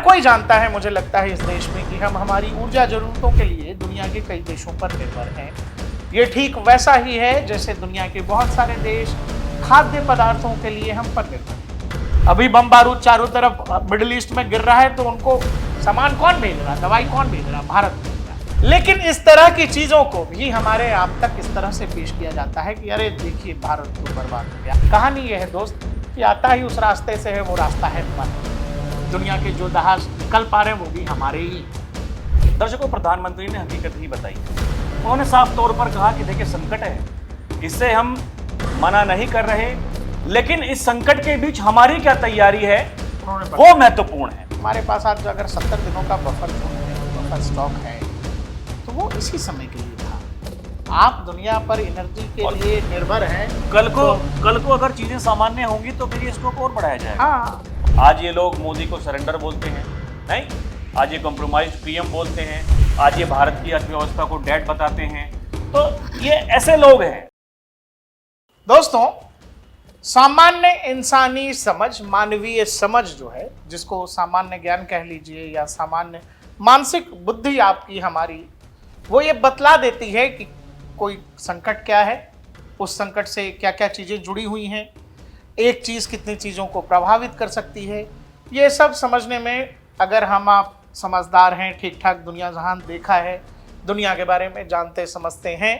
कोई जानता है, मुझे लगता है इस देश में, कि हम हमारी ऊर्जा जरूरतों के लिए दुनिया के कई देशों पर निर्भर हैं। ये ठीक वैसा ही है जैसे दुनिया के बहुत सारे देश खाद्य पदार्थों के लिए हम पर निर्भर हैं। अभी बम बारूद चारों तरफ मिडिल ईस्ट में गिर रहा है तो उनको सामान कौन भेज रहा, दवाई कौन भेज रहा? भारत भेज रहा है। लेकिन इस तरह की चीजों को भी हमारे आप तक इस तरह से पेश किया जाता है कि अरे देखिए भारत तो बर्बाद हो गया। कहानी यह है दोस्त कि आता ही उस रास्ते से है, वो रास्ता है हमारा। दुनिया के जो जहाज निकल पा रहे हैं वो भी हमारे ही। दर्शकों, प्रधानमंत्री ने हकीकत ही बताई। उन्होंने साफ तौर पर कहा कि देखिए संकट है, इससे हम मना नहीं कर रहे, लेकिन इस संकट के बीच हमारी क्या तैयारी है वो महत्वपूर्ण है। हमारे पास आज अगर 70 दिनों का बफर जोन है, बफर स्टॉक है, तो वो इसी समय के लिए था। आप दुनिया पर एनर्जी के लिए निर्भर हैं। कल को अगर चीजें सामान्य होंगी तो फिर ये स्टॉक और बढ़ाया जाएगा। हाँ, आज ये लोग मोदी को सरेंडर बोलते हैं, नहीं, आज ये कॉम्प्रोमाइज पीएम बोलते हैं, आज ये भारत की अर्थव्यवस्था को डेड बताते हैं, तो ये ऐसे लोग हैं। दोस्तों, सामान्य इंसानी समझ, मानवीय समझ जो है, जिसको सामान्य ज्ञान कह लीजिए या सामान्य मानसिक बुद्धि आपकी हमारी, वो ये बतला देती है कि कोई संकट क्या है, उस संकट से क्या क्या चीजें जुड़ी हुई हैं, एक चीज कितनी चीजों को प्रभावित कर सकती है। ये सब समझने में अगर हम आप समझदार हैं, ठीक ठाक दुनिया जहान देखा है, दुनिया के बारे में जानते समझते हैं,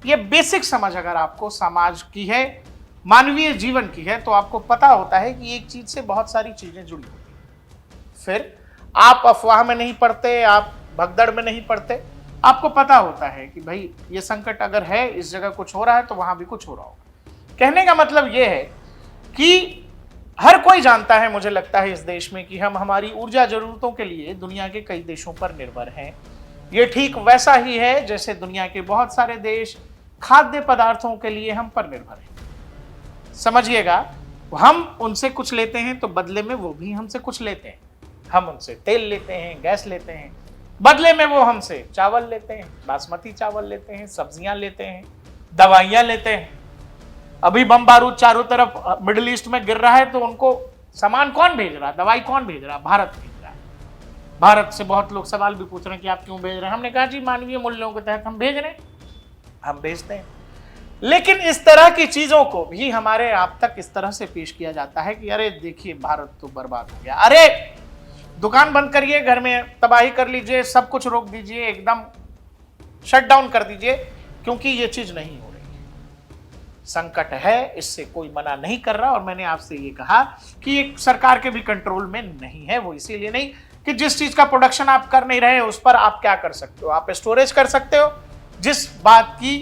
ये बेसिक समझ अगर आपको समाज की है, मानवीय जीवन की है, तो आपको पता होता है कि एक चीज से बहुत सारी चीजें जुड़ी होती हैं। फिर आप अफवाह में नहीं पड़ते, आप भगदड़ में नहीं पड़ते, आपको पता होता है कि भाई ये संकट अगर है, इस जगह कुछ हो रहा है तो वहां भी कुछ हो रहा होगा। कहने का मतलब ये है कि हर कोई जानता है, मुझे लगता है इस देश में, कि हम हमारी ऊर्जा जरूरतों के लिए दुनिया के कई देशों पर निर्भर हैं। ये ठीक वैसा ही है जैसे दुनिया के बहुत सारे देश खाद्य पदार्थों के लिए हम पर निर्भर हैं। समझिएगा, हम उनसे कुछ लेते हैं तो बदले में वो भी हमसे कुछ लेते हैं। हम उनसे तेल लेते हैं, गैस लेते हैं, बदले में वो हमसे चावल लेते हैं, बासमती चावल लेते हैं, सब्जियां लेते हैं, दवाइयां लेते हैं। अभी बम बारूद चारों तरफ मिडिल ईस्ट में गिर रहा है तो उनको सामान कौन भेज रहा, दवाई कौन भेज रहा? भारत भेज रहा है। भारत से बहुत लोग सवाल भी पूछ रहे हैं कि आप क्यों भेज रहे हैं। हमने कहा जी मानवीय मूल्यों के तहत हम भेज रहे हैं, हम भेजते हैं। लेकिन इस तरह की चीजों को भी हमारे आप तक इस तरह से पेश किया जाता है कि अरे देखिए भारत तो बर्बाद हो गया, अरे दुकान बंद करिए, घर में तबाही कर लीजिए, सब कुछ रोक दीजिए, एकदम शट डाउन कर दीजिए, क्योंकि ये चीज नहीं हो रही है। संकट है, इससे कोई मना नहीं कर रहा। और मैंने आपसे ये कहा कि एक सरकार के भी कंट्रोल में नहीं है। वो इसीलिए नहीं कि जिस चीज का प्रोडक्शन आप कर नहीं रहे उस पर आप क्या कर सकते हो, आप स्टोरेज कर सकते हो। जिस बात की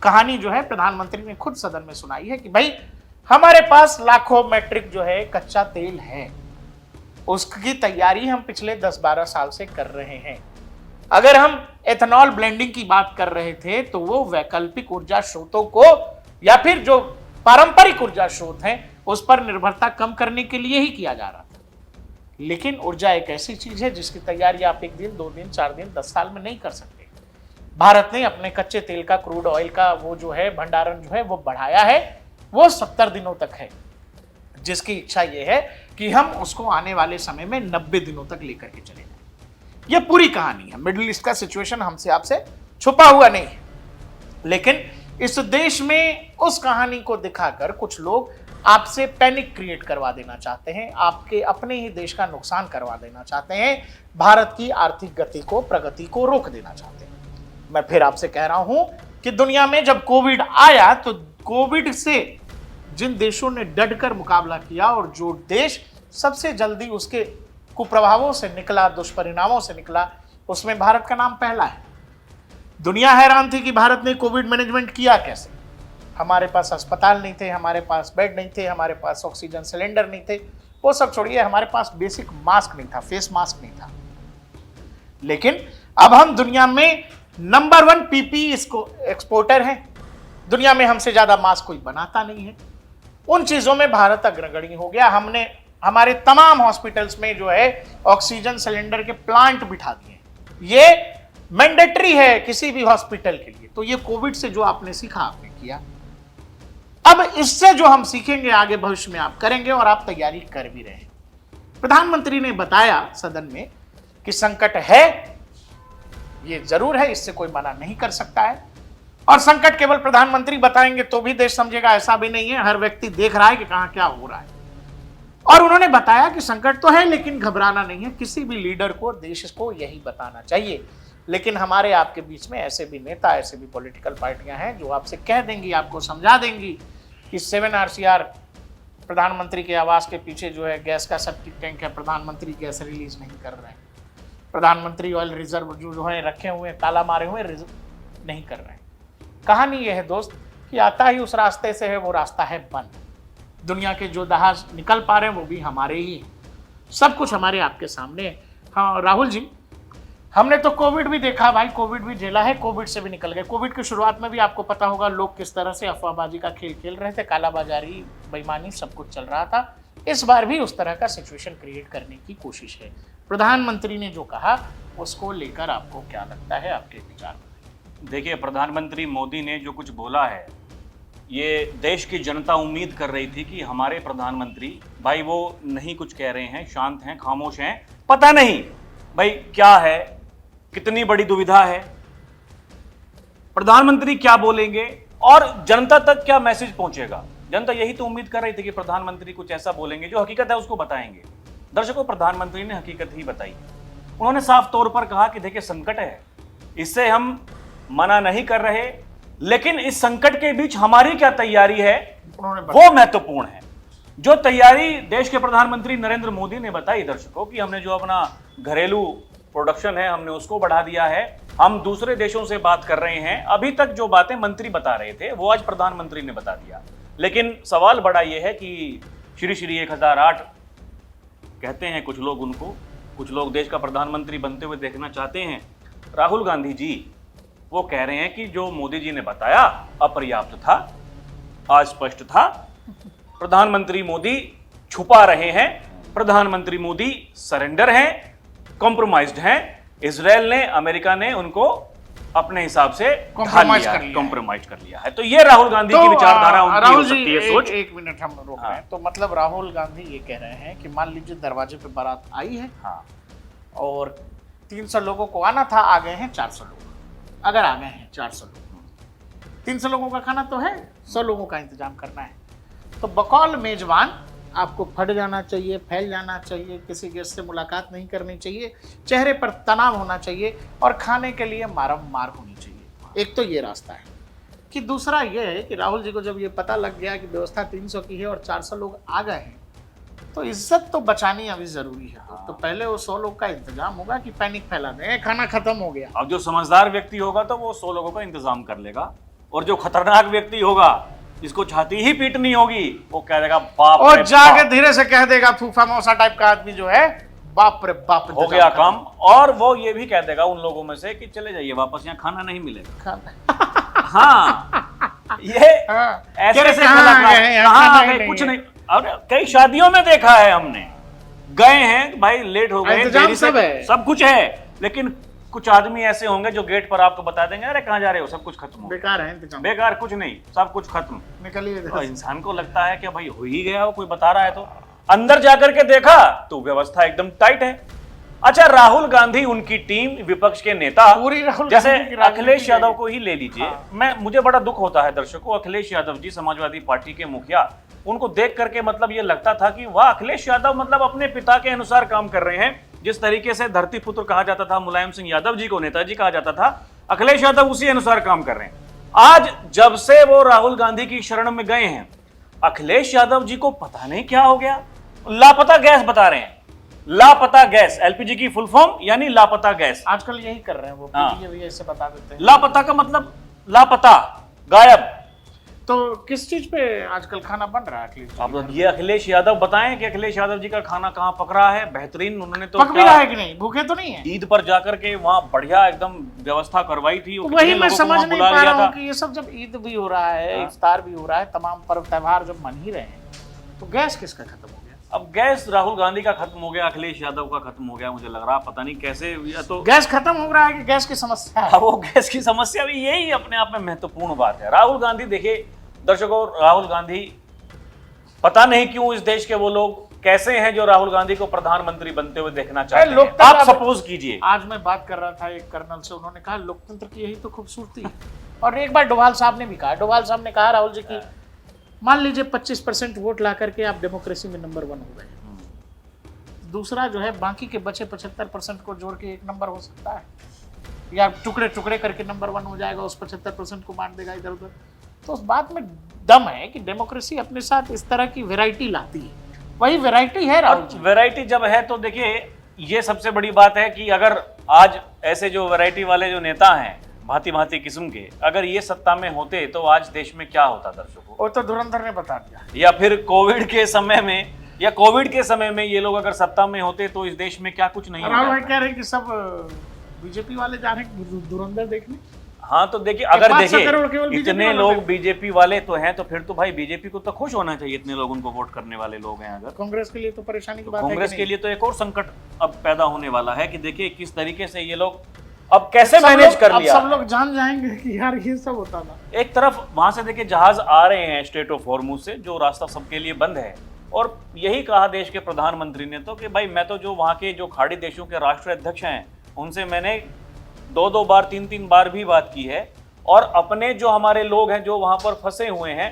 कहानी जो है प्रधानमंत्री ने खुद सदन में सुनाई है कि भाई हमारे पास लाखों मैट्रिक जो है कच्चा तेल है, उसकी तैयारी हम पिछले 10-12 साल से कर रहे हैं। अगर हम एथेनॉल ब्लेंडिंग की बात कर रहे थे तो वो वैकल्पिक ऊर्जा स्रोतों को या फिर जो पारंपरिक ऊर्जा स्रोत हैं उस पर निर्भरता कम करने के लिए ही किया जा रहा था। लेकिन ऊर्जा एक ऐसी चीज है जिसकी तैयारी आप 1 दिन, 2 दिन, 4 दिन, 10 साल में नहीं कर सकते। भारत ने अपने कच्चे तेल का, क्रूड ऑयल का वो जो है भंडारण जो है वो बढ़ाया है, वो 70 दिनों तक है, जिसकी इच्छा ये है कि हम उसको आने वाले समय में 90 दिनों तक लेकर के चले जाएं। ये पूरी कहानी है। मिडिल ईस्ट का सिचुएशन हमसे आपसे छुपा हुआ नहीं है, लेकिन इस देश में उस कहानी को दिखाकर कुछ लोग आपसे पैनिक क्रिएट करवा देना चाहते हैं, आपके अपने ही देश का नुकसान करवा देना चाहते हैं, भारत की आर्थिक गति को, प्रगति को रोक देना चाहते हैं। मैं फिर आपसे कह रहा हूं कि दुनिया में जब कोविड आया तो कोविड से जिन देशों ने डटकर मुकाबला किया और जो देश सबसे जल्दी उसके कुप्रभावों से निकला, दुष्परिणामों से निकला, उसमें भारत का नाम पहला है। दुनिया हैरान थी कि भारत ने कोविड मैनेजमेंट किया कैसे। हमारे पास अस्पताल नहीं थे, हमारे पास बेड नहीं थे, हमारे पास ऑक्सीजन सिलेंडर नहीं थे, वो सब छोड़िए, हमारे पास बेसिक मास्क नहीं था, फेस मास्क नहीं था। लेकिन अब हम दुनिया में नंबर 1 पीपी एक्सपोर्टर हैं। दुनिया में हमसे ज्यादा मास्क कोई बनाता नहीं है। उन चीजों में भारत अग्रगणी हो गया। हमने हमारे तमाम हॉस्पिटल्स में जो है ऑक्सीजन सिलेंडर के प्लांट बिठा दिए। ये मैंडेटरी है किसी भी हॉस्पिटल के लिए। तो ये कोविड से जो आपने सीखा, आपने किया। अब इससे जो हम सीखेंगे आगे भविष्य में आप करेंगे और आप तैयारी कर भी रहे हैं। प्रधानमंत्री ने बताया सदन में कि संकट है, ये जरूर है, इससे कोई मना नहीं कर सकता है। और संकट केवल प्रधानमंत्री बताएंगे तो भी देश समझेगा, ऐसा भी नहीं है। हर व्यक्ति देख रहा है कि कहां क्या हो रहा है। और उन्होंने बताया कि संकट तो है लेकिन घबराना नहीं है। किसी भी लीडर को, देश को यही बताना चाहिए। लेकिन हमारे आपके बीच में ऐसे भी नेता, ऐसे भी पॉलिटिकल पार्टियां हैं जो आपसे कह देंगी, आपको समझा देंगी कि 7 RCR प्रधानमंत्री के आवास के पीछे जो है गैस का सेप्टिक टैंक है, प्रधानमंत्री गैस रिलीज नहीं कर रहे हैं, प्रधानमंत्री ऑयल रिजर्व जो है रखे हुए, ताला मारे हुए, रिजर्व नहीं कर रहे हैं। कहानी यह है दोस्त कि आता ही उस रास्ते से है, वो रास्ता है बंद। दुनिया के जो जहाज निकल पा रहे हैं वो भी हमारे ही हैं। सब कुछ हमारे आपके सामने है। हाँ राहुल जी, हमने तो कोविड भी देखा भाई, कोविड भी झेला है, कोविड से भी निकल गए। कोविड की शुरुआत में भी आपको पता होगा लोग किस तरह से अफवाहबाजी का खेल खेल रहे थे, कालाबाजारी, बेईमानी, सब कुछ चल रहा था। इस बार भी उस तरह का सिचुएशन क्रिएट करने की कोशिश है। प्रधानमंत्री ने जो कहा उसको लेकर आपको क्या लगता है, आपके विचार? देखिए, प्रधानमंत्री मोदी ने जो कुछ बोला है, ये देश की जनता उम्मीद कर रही थी कि हमारे प्रधानमंत्री भाई वो नहीं कुछ कह रहे हैं, शांत हैं, खामोश हैं, पता नहीं भाई क्या है, कितनी बड़ी दुविधा है, प्रधानमंत्री क्या बोलेंगे और जनता तक क्या मैसेज पहुंचेगा। जनता यही तो उम्मीद कर रही थी कि प्रधानमंत्री कुछ ऐसा बोलेंगे जो हकीकत है उसको बताएंगे। दर्शकों, प्रधानमंत्री ने हकीकत ही बताई। उन्होंने साफ तौर पर कहा कि देखिए संकट है, इससे हम मना नहीं कर रहे, लेकिन इस संकट के बीच हमारी क्या तैयारी है वो महत्वपूर्ण है। जो तैयारी देश के प्रधानमंत्री नरेंद्र मोदी ने बताई दर्शकों कि हमने जो अपना घरेलू प्रोडक्शन है हमने उसको बढ़ा दिया है, हम दूसरे देशों से बात कर रहे हैं। अभी तक जो बातें मंत्री बता रहे थे वो आज प्रधानमंत्री ने बता दिया। लेकिन सवाल बड़ा ये है कि श्री श्री 1008 कहते हैं कुछ लोग उनको, कुछ लोग देश का प्रधानमंत्री बनते हुए देखना चाहते हैं। राहुल गांधी जी वो कह रहे हैं कि जो मोदी जी ने बताया अपर्याप्त था, अस्पष्ट था, प्रधानमंत्री मोदी छुपा रहे हैं, प्रधानमंत्री मोदी सरेंडर हैं, कॉम्प्रोमाइज्ड हैं। इजराइल ने, अमेरिका ने उनको अपने हिसाब से कॉम्प्रोमाइज कर लिया है। तो ये राहुल गांधी की विचारधारा उनकी हो सकती है सोच। एक मिनट हम रोक रहे हैं। तो मतलब राहुल गांधी ये कह रहे हैं कि मान लीजिए दरवाजे पे बारात आई है, हाँ, और 300 लोगों को आना था, आ गए हैं 400 लोग। अगर आ गए हैं 400 लोग, 300 लोगों का खाना तो है, 100 लोगों का इंतजाम करना है। तो बकौल मेजबान आपको फट जाना चाहिए, फैल जाना चाहिए, किसी गेस्ट से मुलाकात नहीं करनी चाहिए, चेहरे पर तनाव होना चाहिए और खाने के लिए मारम मार होनी चाहिए। एक तो ये रास्ता है कि दूसरा ये है कि राहुल जी को जब ये पता लग गया कि व्यवस्था 300 की है और 400 लोग आ गए हैं, तो इज्जत तो बचानी अभी जरूरी है। तो पहले वो 100 लोग का इंतजाम होगा कि पैनिक फैला दें, खाना खत्म हो गया। अब जो समझदार व्यक्ति होगा तो वो 100 लोगों का इंतजाम कर लेगा, और जो खतरनाक व्यक्ति होगा जिसको छाती ही पीटनी होगी वो कह देगा बाप, और जाके धीरे से कह देगा, फूफा मौसा टाइप का आदमी जो है, बाप रे बाप, हो गया काम। और वो ये भी कह देगा उन लोगों में से कि चले जाइए वापस, यहाँ खाना नहीं मिलेगा। हाँ, ये ऐसे कहाँ गए, कुछ नहीं। और कई शादियों में देखा है हमने, गए हैं भाई, लेट हो गए, देरी से, सब कुछ है, लेकिन कुछ आदमी ऐसे होंगे जो गेट पर आपको बता देंगे अरे कहाँ जा रहे हो, सब कुछ खत्म हो, बेकार है इंतजाम, बेकार कुछ नहीं, सब कुछ खत्म, निकलिए। तो इंसान को लगता है कि भाई हो ही गया, हो कोई बता रहा है तो। अंदर जाकर के देखा तो व्यवस्था एकदम टाइट है। अच्छा, राहुल गांधी, उनकी टीम, विपक्ष के नेता, पूरी जैसे अखिलेश यादव को ही ले लीजिए। मुझे बड़ा दुख होता है दर्शकों, अखिलेश यादव जी समाजवादी पार्टी के मुखिया, उनको देख करके मतलब ये लगता था कि वाह, अखिलेश यादव मतलब अपने पिता के अनुसार काम कर रहे हैं। जिस तरीके से धरती पुत्र कहा जाता था मुलायम सिंह यादव जी को, नेताजी कहा जाता था, अखिलेश यादव उसी अनुसार काम कर रहे हैं। आज जब से वो राहुल गांधी की शरण में गए हैं, अखिलेश यादव जी को पता नहीं क्या हो गया, लापता गैस बता रहे हैं। लापता गैस, एलपीजी की फुल फॉर्म यानी लापता गैस। आजकल यही कर रहे हैं वो, भी ऐसे बता देते हैं। लापता का मतलब लापता, गायब। तो किस चीज पे आजकल खाना बन रहा है अखिलेश? अब ये अखिलेश यादव बताएं कि अखिलेश यादव जी का खाना कहाँ पक रहा है। बेहतरीन, उन्होंने तो पक भी रहा है कि नहीं, भूखे तो नहीं है। ईद पर जाकर के वहाँ बढ़िया एकदम व्यवस्था करवाई थी। वही मैं समझ नहीं पा रहा हूँ कि ये सब जब ईद भी हो रहा है, इफ्तार भी हो रहा है, तमाम पर्व त्योहार जब मन ही रहे हैं, तो गैस किसका खत्म हो गया? अब गैस राहुल गांधी का खत्म हो गया, अखिलेश यादव का खत्म हो गया, मुझे लग रहा पता नहीं कैसे। या तो गैस खत्म हो रहा है कि गैस की समस्या है? वो गैस की समस्या भी, यही अपने आप में महत्वपूर्ण बात है। राहुल गांधी, देखिए दर्शकों, राहुल गांधी पता नहीं क्यों इस देश के वो लोग कैसे हैं जो राहुल गांधी को प्रधानमंत्री बनते हुए देखना चाहते हैं? लोकतंत्र आप सपोज कीजिए, आज मैं बात कर रहा था एक कर्नल से, उन्होंने कहा लोकतंत्र की यही तो खूबसूरती है। और एक बार डोभाल साहब ने भी कहा, डोभाल साहब ने कहा राहुल जी की मान लीजिए 25% वोट ला करके आप डेमोक्रेसी में नंबर 1 हो गए, दूसरा जो है बाकी के बचे 75% को जोड़ के 1 नंबर हो सकता है, या टुकड़े टुकड़े करके नंबर 1 हो जाएगा, उस 75% को बांट देगा इधर उधर। तो उस बात में दम है कि डेमोक्रेसी अपने साथ इस तरह की वैरायटी लाती है, वही वैरायटी है राहुल जी। वैरायटी जब है तो देखिए ये सबसे बड़ी बात है कि अगर आज ऐसे जो वैरायटी वाले जो नेता हैं भांति भांति किस्म के, अगर ये सत्ता में होते तो आज देश में क्या होता दर्शकों? वो तो धुरंधर ने बता दिया। या फिर कोविड के समय में ये लोग अगर सत्ता में होते तो इस देश में क्या कुछ नहीं राहुल भाई होता। कह रहे हैं कि सब बीजेपी वाले जा रहे हैं धुरंधर देखने। हाँ तो देखिए, अगर 500 करोड़ केवल देखिए BJP इतने वालों लोग पे। बीजेपी वाले तो हैं, तो फिर तो भाई बीजेपी को तो खुश होना चाहिए, इतने लोग उनको वोट करने वाले लोग हैं। अगर कांग्रेस के लिए तो परेशानी की बात है। कांग्रेस के लिए तो एक और संकट अब पैदा होने वाला है कि देखिए किस तरीके से ये लोग अब कैसे मैनेज कर लिया। सब लोग जान जाएंगे कि यार ये सब होता था। एक तरफ वहां से देखिए जहाज आ रहे हैं स्ट्रेट ऑफ हॉर्मुज से, जो रास्ता सबके लिए बंद है, और यही कहा देश के प्रधानमंत्री ने तो कि भाई मैं तो जो वहां के जो खाड़ी देशों के राष्ट्र अध्यक्ष हैं उनसे मैंने 2-2 बार 3-3 बार भी बात की है, और अपने जो हमारे लोग हैं जो वहां पर फंसे हुए हैं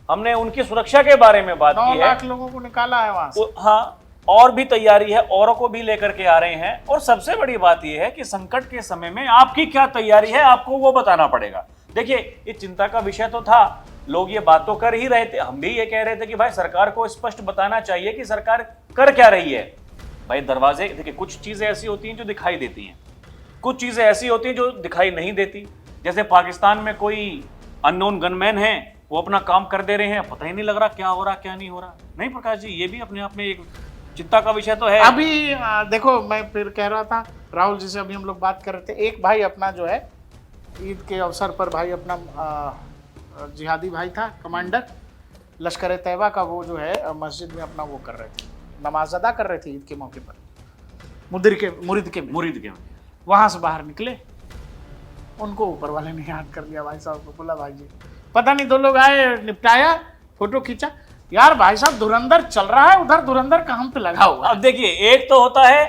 हमने उनकी सुरक्षा के बारे में बात 9 की है। लाख लोगों को निकाला है वहां से। हाँ, और भी तैयारी है, औरों को भी लेकर के आ रहे हैं। और सबसे बड़ी बात यह है कि संकट के समय में आपकी क्या तैयारी है आपको वो बताना पड़ेगा। देखिए ये चिंता का विषय तो था, लोग ये बात तो कर ही रहे थे, हम भी ये कह रहे थे कि भाई सरकार को स्पष्ट बताना चाहिए कि सरकार कर क्या रही है। भाई दरवाजे देखिए, कुछ चीजें ऐसी होती हैं जो दिखाई देती हैं, कुछ चीजें ऐसी होती हैं जो दिखाई नहीं देती। जैसे पाकिस्तान में कोई अननोन गनमैन है, वो अपना काम कर दे रहे हैं, पता ही नहीं लग रहा क्या हो रहा क्या नहीं हो रहा। नहीं प्रकाश जी, ये भी अपने आप में एक चिंता का विषय तो है। अभी देखो मैं फिर कह रहा था राहुल जी से, अभी हम लोग बात कर रहे थे, एक भाई अपना जो है ईद के अवसर पर भाई अपना जिहादी भाई था, कमांडर लश्कर तैयबा का, वो जो है मस्जिद में अपना वो कर रहे थे, नमाज अदा कर रहे थे ईद के मौके पर, मुरीद के वहां से बाहर निकले, उनको ऊपर वाले ने याद कर लिया भाई साहब को, बोला भाई जी पता नहीं, 2 लोग आए, निपटाया, फोटो खींचा। यार भाई साहब धुरंधर चल रहा है उधर, धुरंधर कहां पे लगा हुआ। अब देखिए एक तो होता है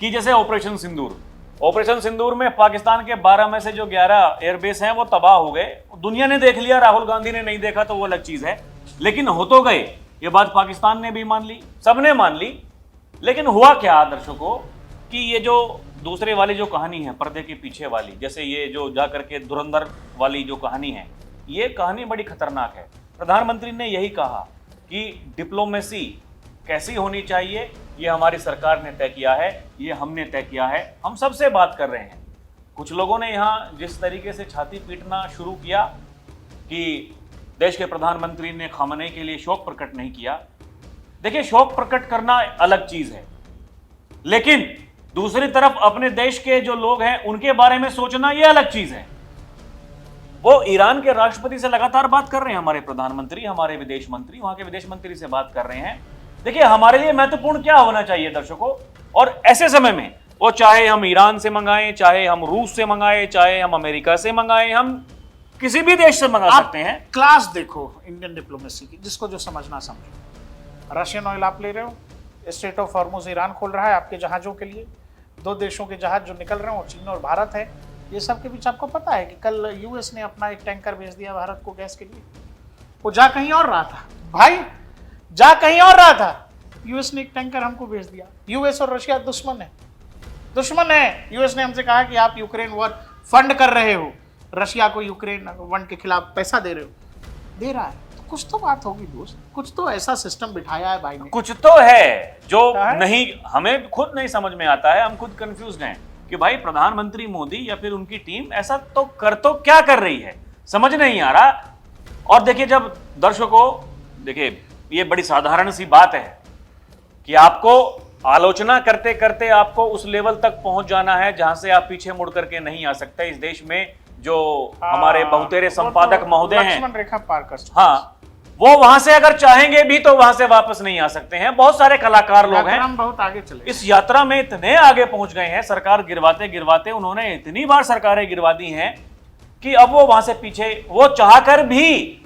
कि जैसे ऑपरेशन सिंदूर में पाकिस्तान के 12 में से जो 11 एयरबेस हैं वो तबाह हो गए। दुनिया ने देख लिया, राहुल गांधी ने नहीं देखा तो वो अलग चीज है, लेकिन हो तो गए। ये बात पाकिस्तान ने भी मान ली, सबने मान ली। लेकिन हुआ क्या दर्शकों कि ये जो दूसरे वाली जो कहानी है, पर्दे के पीछे वाली, जैसे ये जो जा करके धुरंधर वाली जो कहानी है, ये कहानी बड़ी खतरनाक है। प्रधानमंत्री ने यही कहा कि डिप्लोमेसी कैसी होनी चाहिए, ये हमारी सरकार ने तय किया है, ये हमने तय किया है, हम सबसे बात कर रहे हैं। कुछ लोगों ने यहाँ जिस तरीके से छाती पीटना शुरू किया कि देश के प्रधानमंत्री ने खामनेई के लिए शोक प्रकट नहीं किया। देखिए शोक प्रकट करना अलग चीज है, लेकिन दूसरी तरफ अपने देश के जो लोग हैं उनके बारे में सोचना यह अलग चीज है। वो ईरान के राष्ट्रपति से लगातार बात कर रहे हैं, हमारे प्रधानमंत्री, हमारे विदेश मंत्री वहां के विदेश मंत्री से बात कर रहे हैं। देखिए हमारे लिए महत्वपूर्ण क्या होना चाहिए दर्शकों, और ऐसे समय में वो चाहे हम ईरान से मंगाएं, चाहे हम रूस से मंगाएं, चाहे हम अमेरिका से मंगाएं, हम किसी भी देश से मंगा सकते हैं। क्लास देखो इंडियन डिप्लोमेसी की, जिसको जो समझना समझो। रशियन ऑयल आप ले रहे हो, स्ट्रेट ऑफ हॉर्मुज ईरान खोल रहा है आपके जहाजों के लिए, 2 देशों के जहाज जो निकल रहे हैं वो चीन और भारत है। ये सब के बीच आपको पता है कि कल यूएस ने अपना एक टैंकर भेज दिया भारत को गैस के लिए, वो जा कहीं और रहा था भाई, जा कहीं और रहा था, यूएस ने एक टैंकर हमको भेज दिया। यूएस और रशिया दुश्मन है। यूएस ने हमसे कहा कि आप यूक्रेन वॉर फंड कर रहे हो, रशिया को यूक्रेन वन के खिलाफ पैसा दे रहे हो, दे रहा है तो कुछ तो बात होगी दोस्त, कुछ तो ऐसा सिस्टम बिठाया है भाई ने, कुछ तो है जो नहीं, हमें खुद नहीं समझ में आता है, हम खुद कंफ्यूज हैं कि भाई प्रधानमंत्री मोदी या फिर उनकी टीम ऐसा तो क्या कर रही है, समझ नहीं आ रहा। और देखिए जब दर्शकों, देखिए ये बड़ी साधारण सी बात है कि आपको आलोचना करते करते आपको उस लेवल तक पहुंच जाना है जहां से आप पीछे मुड़ करके नहीं आ सकते। इस देश में जो हमारे बहुतेरे संपादक महोदय हैं, लक्ष्मण रेखा पार कर सकते, हाँ, वो वहां से अगर चाहेंगे भी तो वहां से वापस नहीं आ सकते हैं। बहुत सारे कलाकार लोग हैं, हम बहुत आगे चले, इस यात्रा में इतने आगे पहुंच गए हैं, सरकार गिरवाते गिरवाते उन्होंने इतनी बार सरकारें गिरवा दी हैं कि अब वो वहां से पीछे, वो चाहकर भी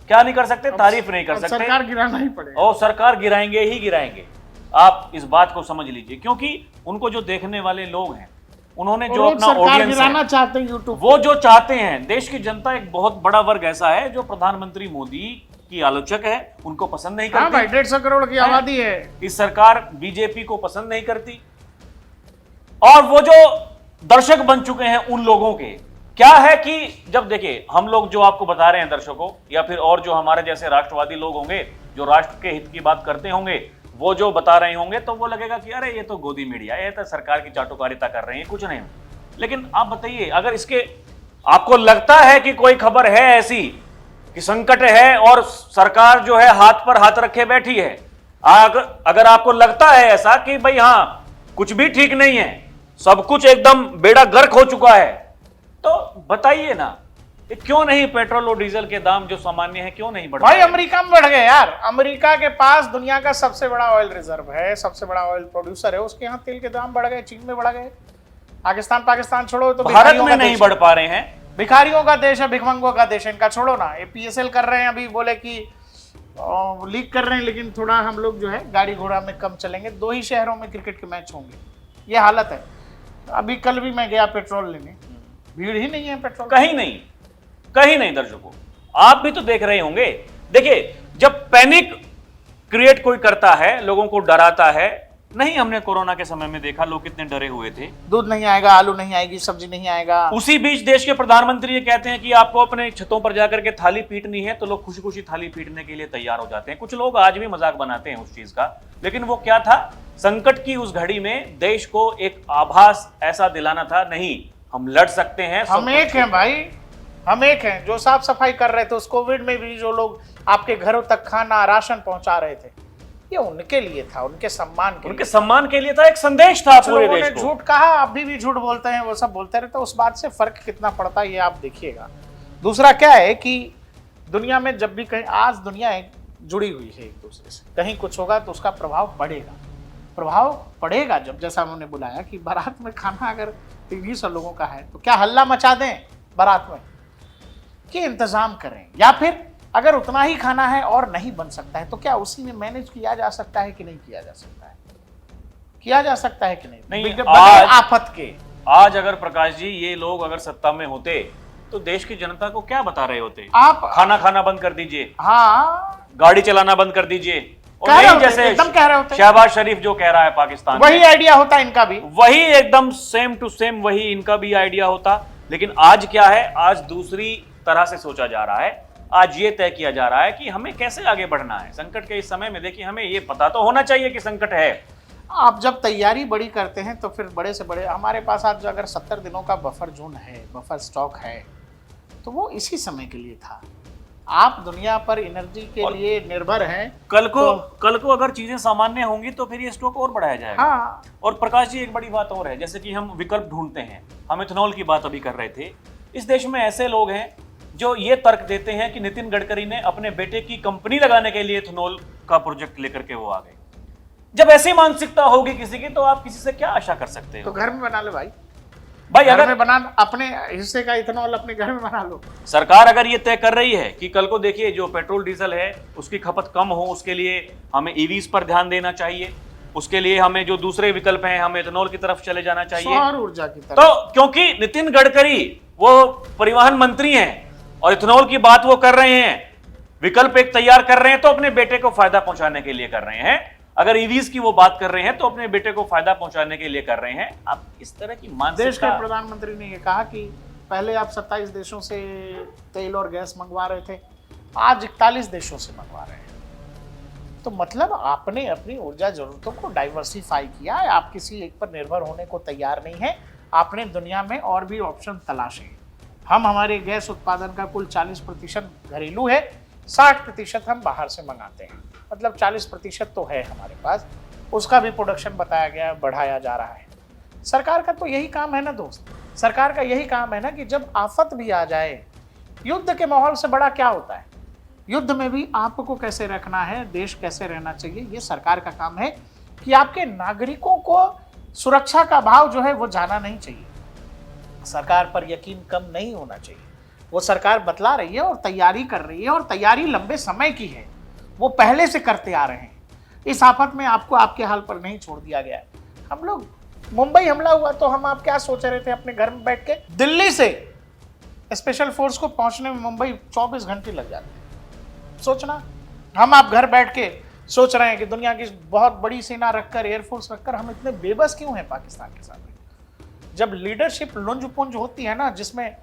क्या नहीं कर सकते? तारीफ नहीं कर सकते। सरकार गिराना ही पड़ेगा। और सरकार गिराएंगे ही गिराएंगे, आप इस बात को समझ लीजिए, क्योंकि उनको जो देखने वाले लोग हैं, उन्होंने जो अपना ऑडियंस गिराना चाहते हैं यूट्यूब, वो जो चाहते हैं, देश की जनता एक बहुत बड़ा वर्ग ऐसा है जो प्रधानमंत्री मोदी की आलोचक है, उनको पसंद नहीं करती। हाँ भाई, 150 करोड़ की आबादी है। इस सरकार बीजेपी को पसंद नहीं करती। और वो जो दर्शक बन चुके हैं उन लोगों के, क्या है कि जब देखिए हम लोग जो आपको बता रहे हैं दर्शकों, या फिर और जो हमारे जैसे राष्ट्रवादी लोग होंगे जो राष्ट्र के हित की बात करते होंगे, वो जो बता रहे होंगे तो वो लगेगा कि अरे ये तो गोदी मीडिया, ये तो सरकार की चाटुकारिता कर रहे हैं, कुछ नहीं। लेकिन आप बताइए, अगर इसके आपको लगता है कि कोई खबर है ऐसी कि संकट है और सरकार जो है हाथ पर हाथ रखे बैठी है, अगर आपको लगता है ऐसा कि भाई हाँ कुछ भी ठीक नहीं है, सब कुछ एकदम बेड़ा गर्क हो चुका है, तो बताइए ना, ये क्यों नहीं पेट्रोल और डीजल के दाम जो सामान्य है क्यों नहीं बढ़ भाई? अमेरिका में बढ़ गए यार। अमेरिका के पास दुनिया का सबसे बड़ा ऑयल रिजर्व है, सबसे बड़ा ऑयल प्रोड्यूसर है, उसके यहाँ तेल के दाम बढ़ गए। चीन में बढ़ गए, पाकिस्तान छोड़ो तो भारत में नहीं बढ़ पा रहे हैं। भिखारियों का देश है, भिखमंगों का देश है, इनका छोड़ो ना। ये PSL कर रहे हैं, अभी बोले कि लीक कर रहे हैं, लेकिन थोड़ा हम लोग जो है गाड़ी घोड़ा में कम चलेंगे। 2 ही शहरों में क्रिकेट के मैच होंगे, ये हालत है। अभी कल भी मैं गया पेट्रोल लेने, भीड़ ही नहीं है पेट्रोल, कहीं नहीं दर्शकों, आप भी तो देख रहे होंगे। देखिए, जब पैनिक क्रिएट कोई करता है, लोगों को डराता है, नहीं हमने कोरोना के समय में देखा लोग कितने डरे हुए थे, दूध नहीं आएगा, आलू नहीं आएगी, सब्जी नहीं आएगा। उसी बीच देश के प्रधानमंत्री ये कहते हैं कि आपको अपने छतों पर जाकर के थाली पीटनी है, तो लोग खुशी खुशी थाली पीटने के लिए तैयार हो जाते हैं। कुछ लोग आज भी मजाक बनाते हैं उस चीज का, लेकिन वो क्या था, संकट की उस घड़ी में देश को एक आभास ऐसा दिलाना था, नहीं हम लड़ सकते हैं। हम एक हैं भाई, हम एक हैं। जो साफ सफाई कर रहे थे उस कोविड में भी, जो लोग आपके घरों तक खाना राशन पहुंचा रहे थे, ये उनके लिए था, उनके सम्मान के लिए था, एक संदेश था पूरे देश को। झूठ कहा, अभी भी झूठ बोलते हैं, वो सब बोलते रहते, उस बात से फर्क कितना पड़ता है ये आप देखिएगा। दूसरा क्या है कि दुनिया में जब भी कहीं, आज दुनिया जुड़ी हुई है एक दूसरे से, कहीं कुछ होगा तो उसका प्रभाव पड़ेगा। जब जैसा उन्होंने बुलाया कि बारात में खाना अगर 300 लोगों का है तो क्या हल्ला मचा दें बारात में कि इंतजाम करें, या फिर अगर उतना ही खाना है और नहीं बन सकता है तो क्या उसी में मैनेज किया जा सकता है कि नहीं किया जा सकता है? किया जा सकता है कि नहीं? आज आफत के आज अगर प्रकाश जी ये लोग अगर सत्ता में होते तो देश की जनता को क्या बता रहे होते? आप खाना खाना बंद कर दीजिए, हाँ, गाड़ी चलाना बंद कर दीजिए, और नहीं जैसे एकदम कह रहे होते शहबाज शरीफ जो कह रहा है पाकिस्तान, वही आइडिया होता इनका भी, वही एकदम सेम टू सेम वही इनका भी आइडिया होता। लेकिन आज क्या है, आज दूसरी तरह से सोचा जा रहा है। आज ये तय किया जा रहा है कि हमें कैसे आगे बढ़ना है संकट के इस समय में। देखिए, हमें ये पता तो होना चाहिए कि संकट है। आप जब तैयारी बड़ी करते हैं तो फिर बड़े से बड़े, हमारे पास आज अगर 70 दिनों का बफर जोन है, बफर स्टॉक है, तो वो इसी समय के लिए था। आप दुनिया पर एनर्जी के लिए निर्भर हैं। कल को अगर चीजें सामान्य होंगी तो फिर ये स्टॉक और बढ़ाया जाएगा। हाँ। और प्रकाश जी, एक बड़ी बात और है, जैसे कि हम विकल्प ढूंढते हैं, हम इथेनॉल की बात अभी कर रहे थे। इस देश में ऐसे लोग हैं जो ये तर्क देते हैं कि नितिन गडकरी ने अपने बेटे की कंपनी लगाने के लिए इथेनॉल का प्रोजेक्ट लेकर के वो आ गए। जब ऐसी मानसिकता होगी किसी की तो आप किसी से क्या आशा कर सकते हो? तो घर में बना ले भाई, अगर में बना, अपने हिस्से का इथेनॉल अपने घर में बना लो। सरकार अगर ये तय कर रही है कि कल को देखिए जो पेट्रोल डीजल है उसकी खपत कम हो, उसके लिए हमें ईवीज पर ध्यान देना चाहिए, उसके लिए हमें जो दूसरे विकल्प हैं हमें इथेनॉल की तरफ चले जाना चाहिए, सौर ऊर्जा की तरफ। तो क्योंकि नितिन गडकरी वो परिवहन मंत्री हैं और इथेनॉल की बात वो कर रहे हैं, विकल्प एक तैयार कर रहे हैं, तो अपने बेटे को फायदा पहुंचाने के लिए कर रहे हैं। अगर ईवीज की वो बात कर रहे हैं तो अपने बेटे को फायदा पहुंचाने के लिए कर रहे हैं। आप इस तरह की मानसिकता, देश के प्रधानमंत्री ने ये कहा कि पहले आप 27 देशों से तेल और गैस मंगवा रहे थे, आज 41 देशों से मंगवा रहे हैं। तो मतलब आपने अपनी ऊर्जा जरूरतों को डाइवर्सिफाई किया है, आप किसी एक पर निर्भर होने को तैयार नहीं है, आपने दुनिया में और भी ऑप्शन तलाशे। हम हमारे गैस उत्पादन का कुल 40% घरेलू है, 60% हम बाहर से मंगाते हैं, मतलब 40% तो है हमारे पास, उसका भी प्रोडक्शन बताया गया, बढ़ाया जा रहा है। सरकार का तो यही काम है ना दोस्त, सरकार का यही काम है ना कि जब आफत भी आ जाए, युद्ध के माहौल से बड़ा क्या होता है, युद्ध में भी आपको कैसे रखना है, देश कैसे रहना चाहिए, ये सरकार का काम है कि आपके नागरिकों को सुरक्षा का भाव जो है वो जाना नहीं चाहिए, सरकार पर यकीन कम नहीं होना चाहिए। वो सरकार बतला रही है और तैयारी कर रही है, और तैयारी लंबे समय की है, वो पहले से करते आ रहे हैं। इस आफत में आपको आपके हाल पर नहीं छोड़ दिया गया है। हम लोग, मुंबई हमला हुआ तो हम आप क्या सोच रहे थे अपने घर में बैठ के? दिल्ली से स्पेशल फोर्स को पहुंचने में मुंबई 24 घंटे लग जाते हैं। सोचना, हम आप घर बैठ के सोच रहे हैं कि दुनिया की बहुत बड़ी सेना रखकर, एयरफोर्स रखकर हम इतने बेबस क्यों हैं पाकिस्तान के साथ? जब लीडरशिप लुंज पुंज होती है ना, जिसमें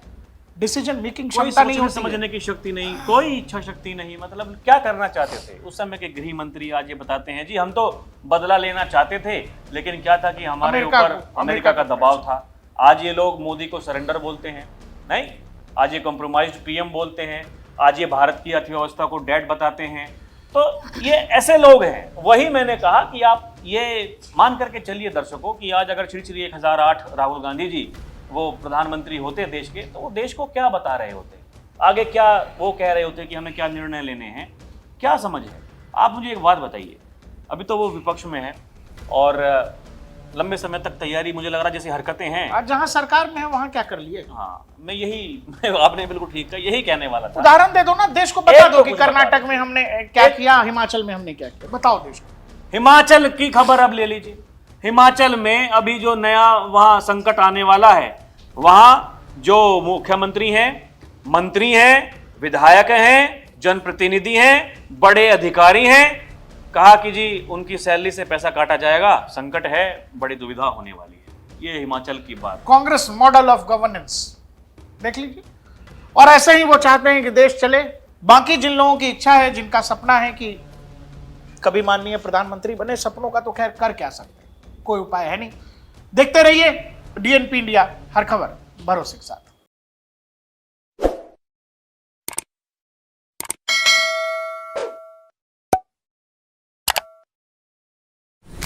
डिसीजन मेकिंग कोई क्षमता नहीं होती समझने की शक्ति नहीं, कोई इच्छा शक्ति नहीं। मतलब क्या करना चाहते थे उस समय के गृह मंत्री आज ये बताते हैं, जी हम तो बदला लेना चाहते थे, लेकिन क्या था कि हमारे ऊपर अमेरिका का दबाव था। आज ये लोग मोदी को सरेंडर बोलते हैं, नहीं, आज ये कॉम्प्रोमाइज्ड पीएम बोलते हैं, आज ये भारत की अर्थव्यवस्था को डेड बताते हैं। तो ये ऐसे लोग हैं। वही मैंने कहा कि आप ये मान करके चलिए दर्शकों कि आज अगर श्री 1008 राहुल गांधी जी वो प्रधानमंत्री होते देश के, तो वो देश को क्या बता रहे होते, आगे क्या वो कह रहे होते कि हमें क्या निर्णय लेने हैं, क्या समझ है? आप मुझे एक बात बताइए, अभी तो वो विपक्ष में है और लंबे समय तक तैयारी, मुझे लग रहा है जैसी हरकतें हैं, आज जहां सरकार में है वहां क्या कर लिए? हाँ, आपने बिल्कुल ठीक कहा, यही कहने वाला था। उदाहरण दे दो ना, देश को बता दो कि कर्नाटक में हमने क्या किया, हिमाचल में हमने क्या किया, बताओ देश को। हिमाचल की खबर अब ले लीजिए। हिमाचल में अभी जो नया वहां संकट आने वाला है, वहां जो मुख्यमंत्री हैं, मंत्री हैं, विधायक हैं, जनप्रतिनिधि हैं, बड़े अधिकारी हैं, कहा कि जी उनकी सैलरी से पैसा काटा जाएगा, संकट है, बड़ी दुविधा होने वाली है। ये हिमाचल की बात। कांग्रेस मॉडल ऑफ गवर्नेंस देख लीजिए। और ऐसे ही वो चाहते हैं कि देश चले। बाकी जिन लोगों की इच्छा है, जिनका सपना है कि कभी माननीय प्रधानमंत्री बने, सपनों का तो खैर कर क्या सकते हैं, कोई उपाय है नहीं। देखते रहिए डीएनपी इंडिया, हर खबर भरोसे के साथ।